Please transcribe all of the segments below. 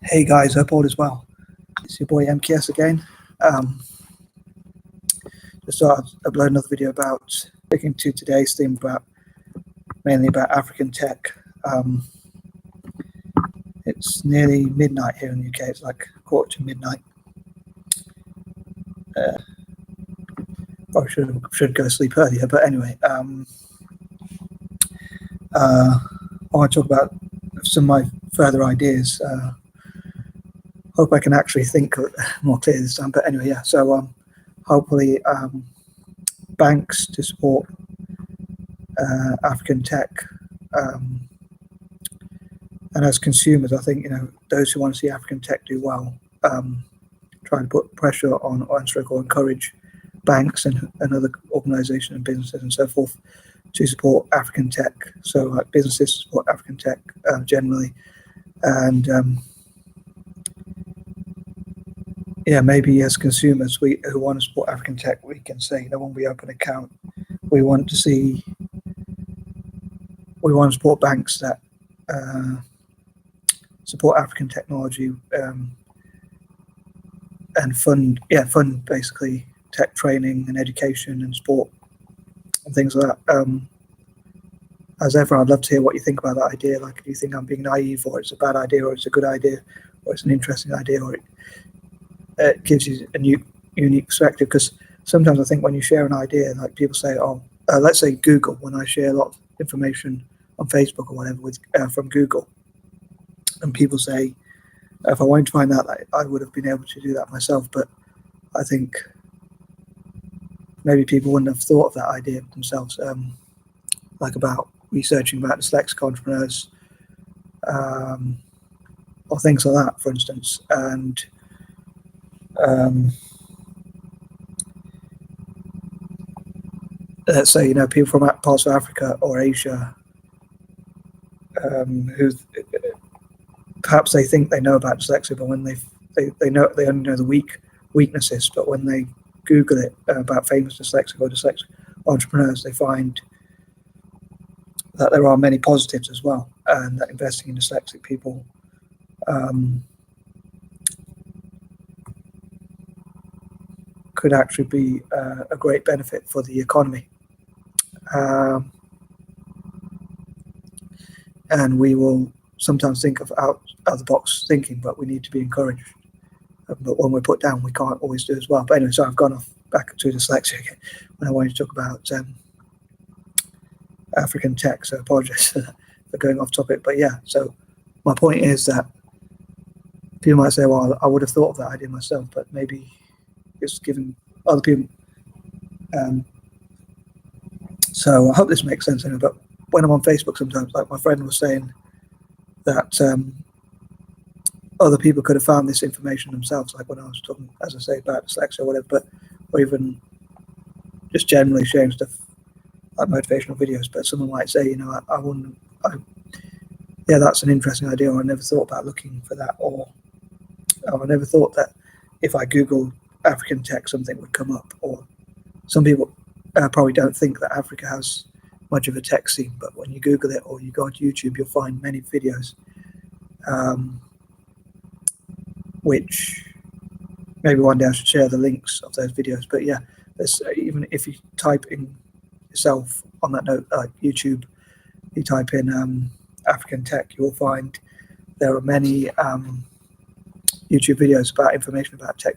Hey guys, hope all is well. It's your boy MKS again. Just thought I'd upload another video about sticking to today's theme, mainly about African tech. It's nearly midnight here in the UK. It's like quarter to midnight. Probably should go to sleep earlier, but anyway, I want to talk about some of my further ideas. Hope I can actually think more clearly this time. But anyway, yeah. So hopefully, banks to support African tech, and as consumers, I think those who want to see African tech do well, try to put pressure on or encourage banks and other organisations and businesses and so forth to support African tech. So like businesses support African tech generally, and yeah, maybe as consumers, who want to support African tech, we can say, when we open an account, we want to support banks that support African technology and fund basically tech training and education and sport and things like that. As ever, I'd love to hear what you think about that idea. Like, do you think I'm being naive, or it's a bad idea, or it's a good idea, or it's an interesting idea, or it gives you a unique perspective? Because sometimes I think when you share an idea, like people say, let's say Google, when I share a lot of information on Facebook or whatever from Google, and people say, if I wanted to find out, I would have been able to do that myself. But I think maybe people wouldn't have thought of that idea themselves, like about researching about dyslexic entrepreneurs, or things like that, for instance. And let's say people from parts of Africa or Asia, who perhaps they think they know about dyslexia, but when they only know the weaknesses, but when they Google it about famous dyslexic or dyslexic entrepreneurs, they find that there are many positives as well, and that investing in dyslexic people could actually be a great benefit for the economy. And we will sometimes think of out of the box thinking, but we need to be encouraged. But when we're put down, we can't always do as well. But anyway, so I've gone back to dyslexia again when I wanted to talk about African tech. So apologize for going off topic. But yeah, so my point is that people might say, well, I would have thought of that idea myself, but maybe it's giving other people. So I hope this makes sense. But when I'm on Facebook, sometimes, like my friend was saying, that other people could have found this information themselves, like when I was talking, as I say, about dyslexia or whatever, or even just generally sharing stuff like motivational videos. But someone might say, yeah, that's an interesting idea, or I never thought about looking for that, or I never thought that if I Googled African tech, something would come up. Or some people probably don't think that Africa has much of a tech scene, but when you Google it or you go onto YouTube, you'll find many videos, which maybe one day I should share the links of those videos. But yeah, even if you type in yourself on that note, like YouTube, you type in African tech, you will find there are many YouTube videos about information about tech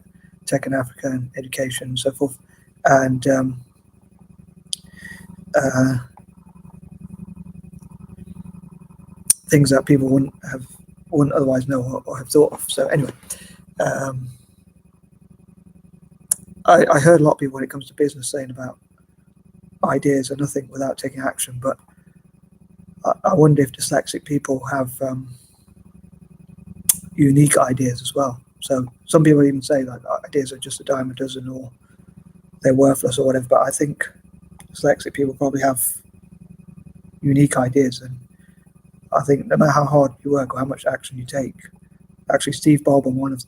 in Africa and education and so forth, and things that people wouldn't otherwise know or have thought of. So anyway, I heard a lot of people when it comes to business saying about ideas are nothing without taking action, but I wonder if dyslexic people have unique ideas as well. So some people even say like ideas are just a dime a dozen, or they're worthless or whatever, but I think dyslexic people probably have unique ideas. And I think no matter how hard you work or how much action you take, actually Steve Ballmer,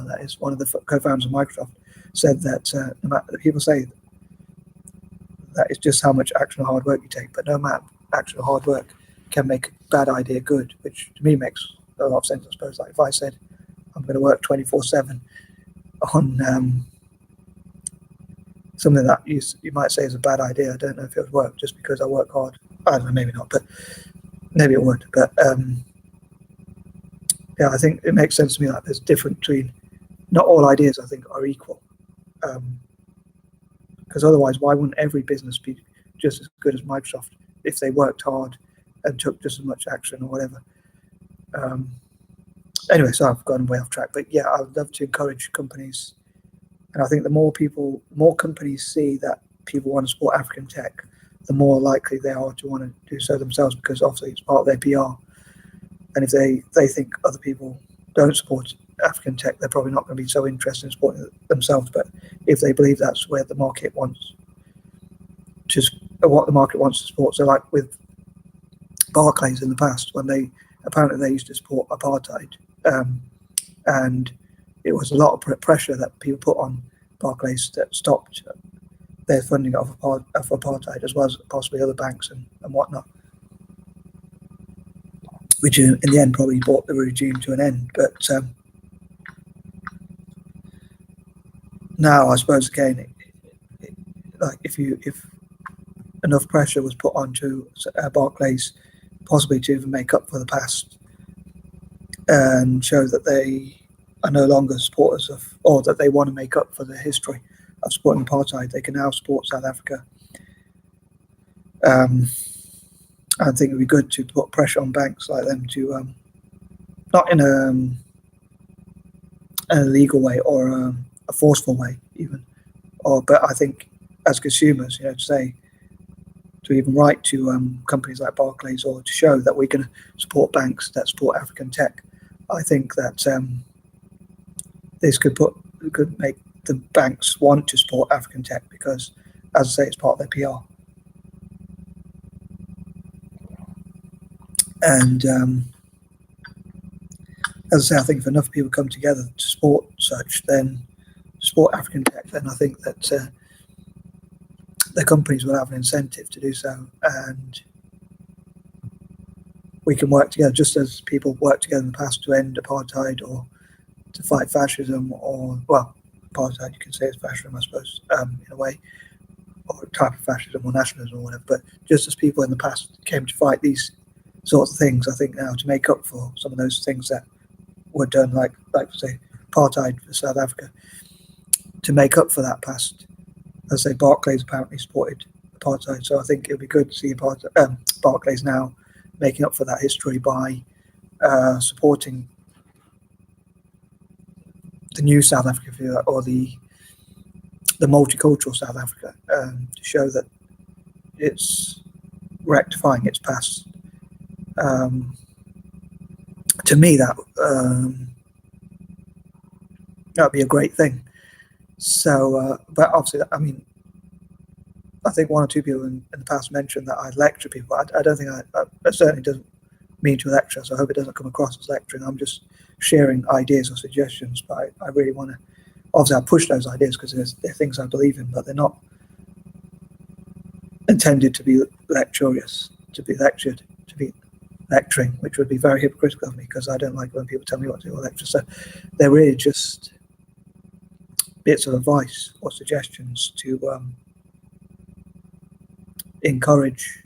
that is one of the co-founders of Microsoft, said that no matter, people say that it's just how much action or hard work you take, but no matter action or hard work can make a bad idea good, which to me makes a lot of sense, I suppose. Like if I said I'm going to work 24/7 on something that you might say is a bad idea, I don't know if it would work just because I work hard. I don't know, maybe not, but maybe it would. But yeah, I think it makes sense to me that there's difference between, not all ideas I think are equal, because otherwise why wouldn't every business be just as good as Microsoft if they worked hard and took just as much action or whatever. Anyway, so I've gone way off track, but yeah, I would love to encourage companies, and I think the more companies see that people want to support African tech, the more likely they are to want to do so themselves, because obviously it's part of their PR. And if they think other people don't support African tech, they're probably not going to be so interested in supporting it themselves. But if they believe that's where the market wants to, what the market wants to support, so like with Barclays in the past, when they used to support apartheid, and it was a lot of pressure that people put on Barclays that stopped their funding of apartheid, as well as possibly other banks and whatnot, which in the end probably brought the regime to an end. But now I suppose again, like if enough pressure was put onto Barclays, possibly to even make up for the past and show that they are no longer supporters of, or that they want to make up for the history of supporting apartheid, they can now support South Africa. I think it would be good to put pressure on banks like them to, not in an illegal way or a forceful way even, but I think as consumers, to even write to companies like Barclays or to show that we're going to support banks that support African tech. I think that this could make the banks want to support African tech because, as I say, it's part of their PR. And as I say, I think if enough people come together to support African tech, then I think that the companies will have an incentive to do so, and we can work together just as people worked together in the past to end apartheid or to fight fascism, or, well, apartheid you can say is fascism, I suppose, in a way, or a type of fascism or nationalism or whatever. But just as people in the past came to fight these sorts of things, I think now to make up for some of those things that were done, like say apartheid for South Africa, to make up for that past, as I say, Barclays apparently supported apartheid, so I think it would be good to see Barclays now making up for that history by supporting the new South Africa, if you like, or the multicultural South Africa, to show that it's rectifying its past. To me, that would be a great thing. So, but obviously, I mean, I think one or two people in the past mentioned that I lecture people. I don't think I certainly doesn't mean to lecture, so I hope it doesn't come across as lecturing. I'm just sharing ideas or suggestions, but I really want to, obviously I push those ideas because they're things I believe in, but they're not intended to be lecturious, to be lectured, to be lecturing, which would be very hypocritical of me because I don't like when people tell me what to do or lecture. So they're really just bits of advice or suggestions to encourage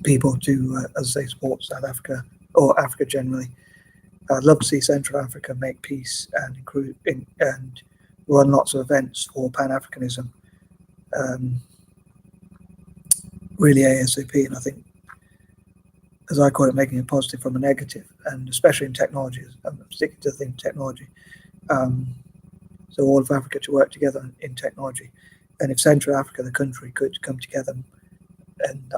people to, as I say, support South Africa or Africa generally. I'd love to see Central Africa make peace and run lots of events for Pan-Africanism, really ASAP. And I think, as I call it, making it positive from a negative, and especially in technology. I'm sticking to the theme of technology. So all of Africa to work together in technology. And if Central Africa, the country, could come together and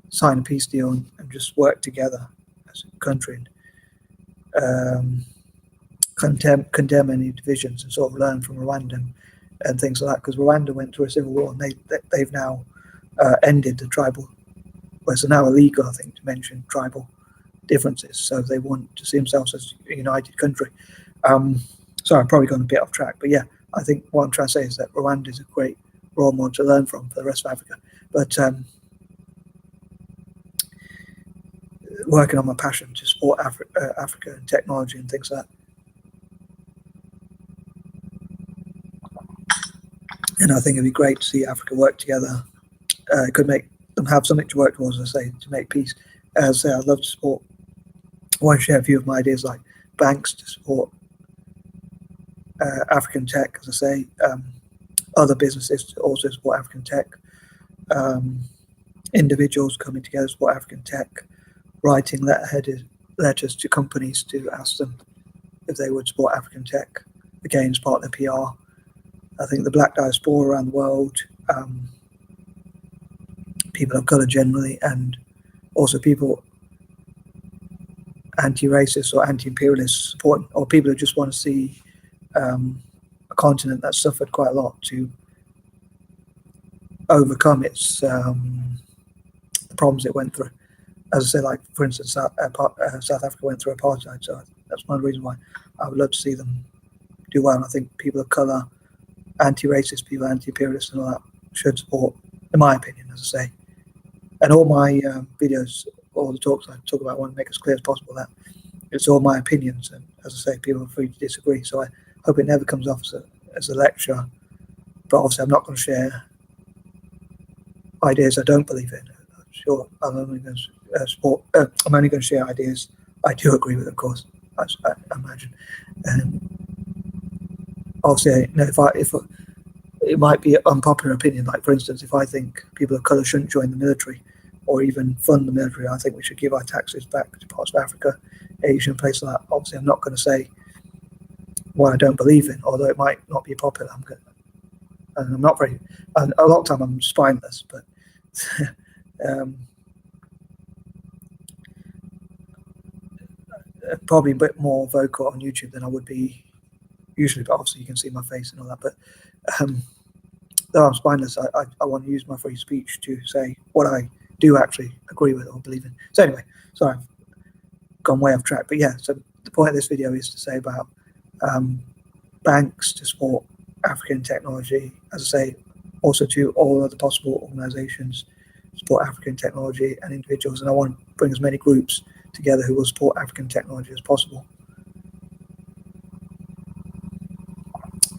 sign a peace deal and just work together as a country and condemn any divisions and sort of learn from Rwanda and things like that, because Rwanda went through a civil war and they've now ended the tribal, well, it's now illegal, I think, to mention tribal differences. So they want to see themselves as a united country. Sorry, I'm probably going a bit off track, but yeah, I think what I'm trying to say is that Rwanda is a great role model to learn from for the rest of Africa. But working on my passion to support Africa and technology and things like that. And I think it'd be great to see Africa work together. It could make them have something to work towards, as I say, to make peace. As I say, I'd love to support. I want to share a few of my ideas, like banks to support African tech, as I say, other businesses to also support African tech, individuals coming together to support African tech, writing letters to companies to ask them if they would support African tech, again, as part of their PR. I think the Black diaspora around the world, people of colour generally, and also people anti-racist or anti-imperialist support, or people who just want to see a continent that suffered quite a lot to overcome its the problems it went through. As I say, like for instance, South Africa went through apartheid, so that's one of the reasons why I would love to see them do well. And I think people of colour, anti-racist people, anti-imperialists, and all that should support, in my opinion, as I say. And all my videos, all the talks I talk about, I want to make as clear as possible that it's all my opinions, and as I say, people are free to disagree. So I hope it never comes off as a lecture. But obviously, I'm not going to share ideas I don't believe in. Sure, I'm only going to support. I'm only going to share ideas I do agree with, of course. I imagine. Obviously, you know, if it might be an unpopular opinion. Like for instance, if I think people of colour shouldn't join the military or even fund the military, I think we should give our taxes back to parts of Africa, Asia, and places like that. Obviously, I'm not going to say what I don't believe in, although it might not be popular. And I'm not very. And a lot of time I'm spineless, but. Probably a bit more vocal on YouTube than I would be usually, but obviously you can see my face and all that. But though I'm spineless, I want to use my free speech to say what I do actually agree with or believe in. So anyway, sorry, I've gone way off track. But yeah, so the point of this video is to say about banks to support African technology, as I say, also to all other possible organisations support African technology and individuals. And I want to bring as many groups together who will support African technology as possible.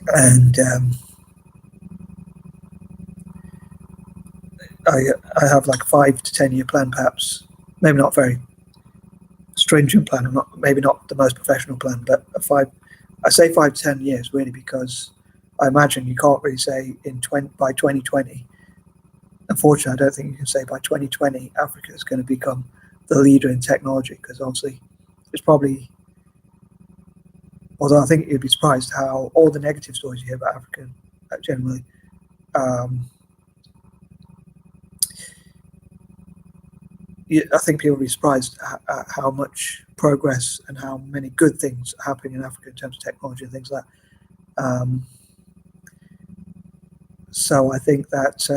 And I have like a 5 to 10 year plan, perhaps, maybe not very stringent plan, maybe not the most professional plan, but I say 5 to 10 years really because I imagine you can't really say by 2020. Unfortunately, I don't think you can say by 2020 Africa is going to become the leader in technology, because obviously it's probably, although I think you'd be surprised how all the negative stories you hear about Africa generally, I think people will be surprised at how much progress and how many good things are happening in Africa in terms of technology and things like that. So I think that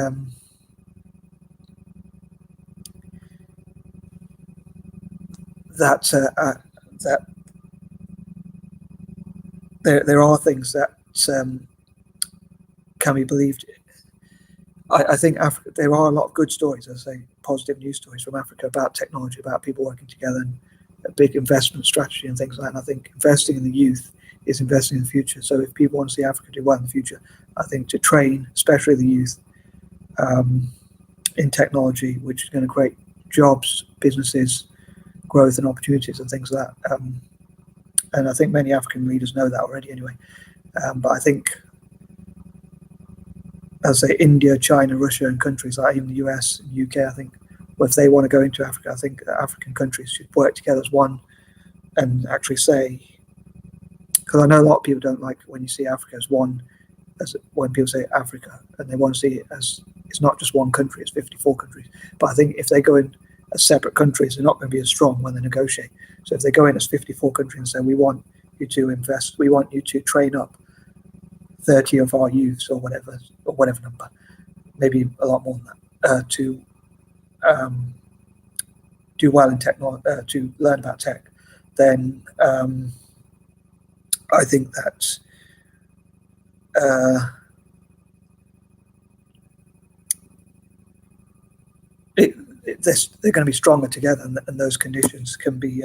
that there are things that can be believed. I think Africa, there are a lot of good stories, as I say, positive news stories from Africa about technology, about people working together, and a big investment strategy and things like that. And I think investing in the youth is investing in the future. So if people want to see Africa do well in the future, I think to train, especially the youth, in technology, which is going to create jobs, businesses, growth and opportunities and things like that. And I think many African leaders know that already anyway. But I think, as I say, India, China, Russia, and countries like even the US and UK, I think, well, if they want to go into Africa, I think that African countries should work together as one and actually say, because I know a lot of people don't like when you see Africa as one, as when people say Africa, and they want to see it as it's not just one country, it's 54 countries. But I think if they go in as separate countries, they're not going to be as strong when they negotiate. So if they go in as 54 countries and say, we want you to invest, we want you to train up 30 of our youths or whatever number, maybe a lot more than that, to do well in technology, to learn about tech, then I think that they're going to be stronger together, and those conditions can be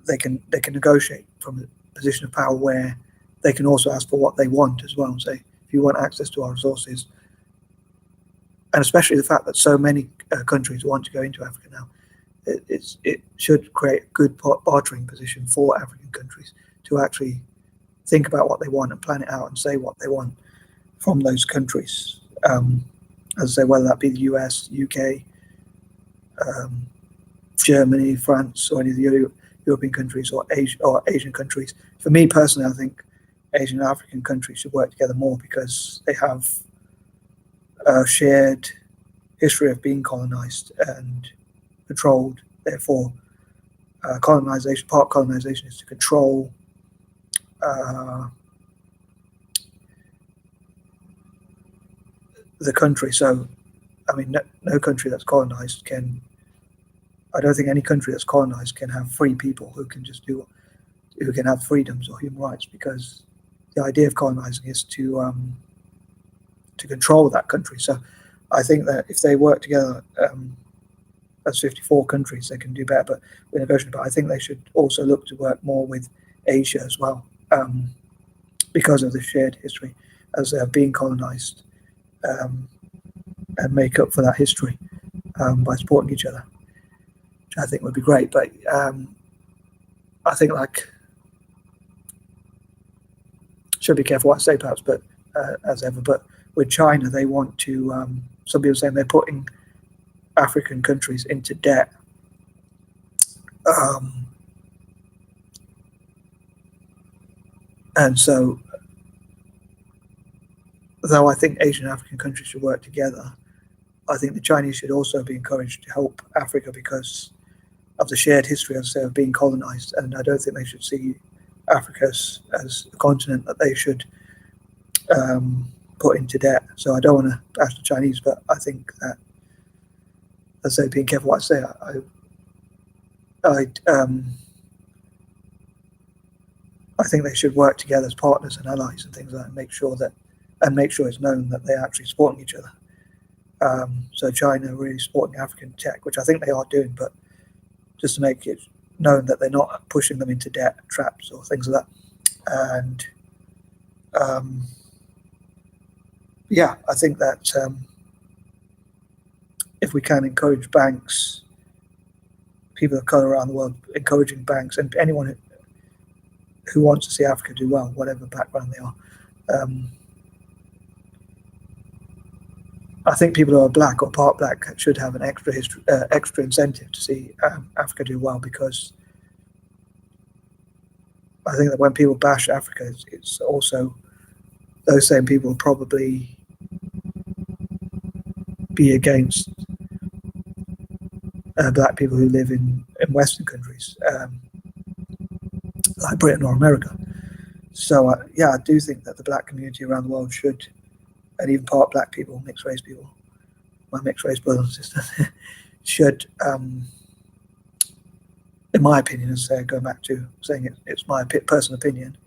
they can negotiate from a position of power where they can also ask for what they want as well. Say, if you want access to our resources, and especially the fact that so many countries want to go into Africa now, it should create a good bartering position for African countries to actually think about what they want and plan it out and say what they want from those countries. As I say, whether that be the US, UK, Germany, France, or any of the European countries or Asian countries. For me personally, I think Asian and African countries should work together more because they have a shared history of being colonized and controlled. Therefore, colonization, part of colonization is to control the country. So, I mean, no country that's colonized can, I don't think any country that's colonized can have free people who can just do, who can have freedoms or human rights, because the idea of colonizing is to control that country. So I think that if they work together as 54 countries, they can do better, but we're negotiating. But I think they should also look to work more with Asia as well, because of the shared history as they have been colonized, and make up for that history by supporting each other, which I think would be great. But I think, like, should be careful what I say perhaps, but as ever, but with China, they want to, some people are saying they're putting African countries into debt. And so, though I think Asian and African countries should work together, I think the Chinese should also be encouraged to help Africa because of the shared history, as I say, of being colonized. And I don't think they should see Africa as a continent that they should put into debt. So I don't want to bash the Chinese, but I think that, as I say, being careful what I say, I think they should work together as partners and allies and things like that, and make sure it's known that they're actually supporting each other. So China really supporting African tech, which I think they are doing, but just to make it known that they're not pushing them into debt traps or things like that. And yeah, I think that if we can encourage banks, people of color around the world, encouraging banks and anyone who wants to see Africa do well, whatever background they are. I think people who are black or part black should have an extra incentive to see Africa do well, because I think that when people bash Africa, it's also those same people will probably be against black people who live in Western countries, like Britain or America. So yeah, I do think that the black community around the world should, and even part black people, mixed race people, my mixed race brothers and sisters, should, in my opinion, as I say, going back to saying it's my personal opinion,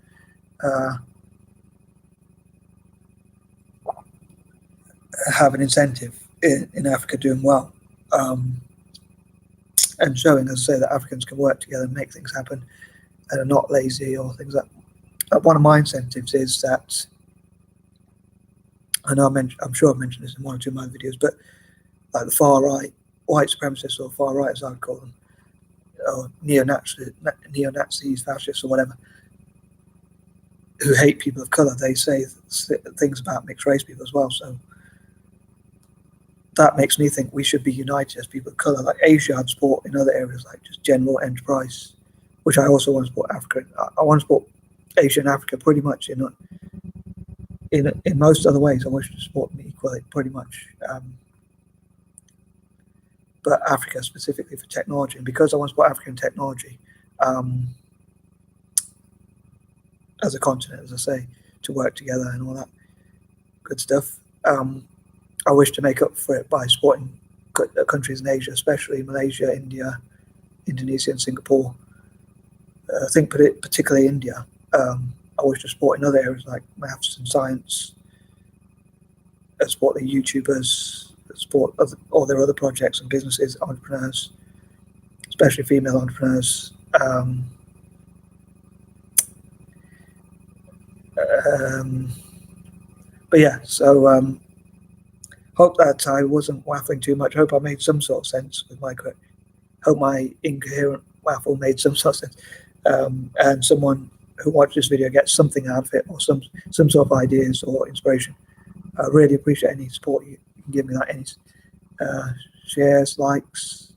have an incentive in Africa doing well, and showing, as I say, that Africans can work together and make things happen and are not lazy or things like that. One of my incentives is that, I know I'm sure I've mentioned this in one or two of my videos, but like the far right, white supremacists, or far right as I would call them, or neo-Nazis, fascists, or whatever, who hate people of color, they say things about mixed race people as well. So that makes me think we should be united as people of color. Like Asia, I'd support in other areas, like just general enterprise, which I also want to support Africa. I want to support Asia and Africa pretty much in most other ways. I wish to support them equally, pretty much. But Africa specifically for technology, and because I want to support African technology as a continent, as I say, to work together and all that good stuff, I wish to make up for it by supporting countries in Asia, especially Malaysia, India, Indonesia, and Singapore. I think particularly India. I wish to support in other areas like maths and science, support the YouTubers, support all their other projects and businesses, entrepreneurs, especially female entrepreneurs. But yeah, so hope that I wasn't waffling too much. Hope I made some sort of sense with my hope my incoherent waffle made some sort of sense, and someone who watched this video gets something out of it, or some sort of ideas or inspiration. I really appreciate any support you can give me, that any shares, likes,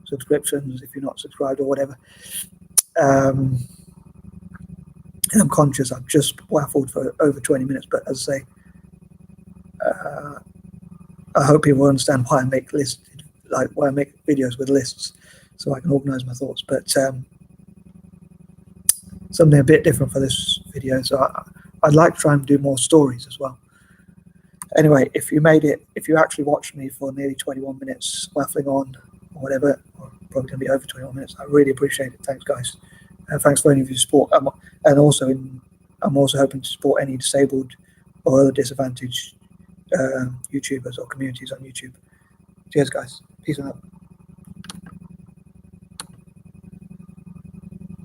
subscriptions if you're not subscribed or whatever. And I'm conscious I've just waffled for over 20 minutes, but as I say, I hope people understand why I make lists, like why I make videos with lists, so I can organize my thoughts. But something a bit different for this video, so I'd like to try and do more stories as well. Anyway, if you made it, if you actually watched me for nearly 21 minutes waffling on or whatever, or probably going to be over 21 minutes, I really appreciate it. Thanks, guys. Thanks for any of your support. And also, I'm also hoping to support any disabled or other disadvantaged YouTubers or communities on YouTube. Cheers, guys. Peace out.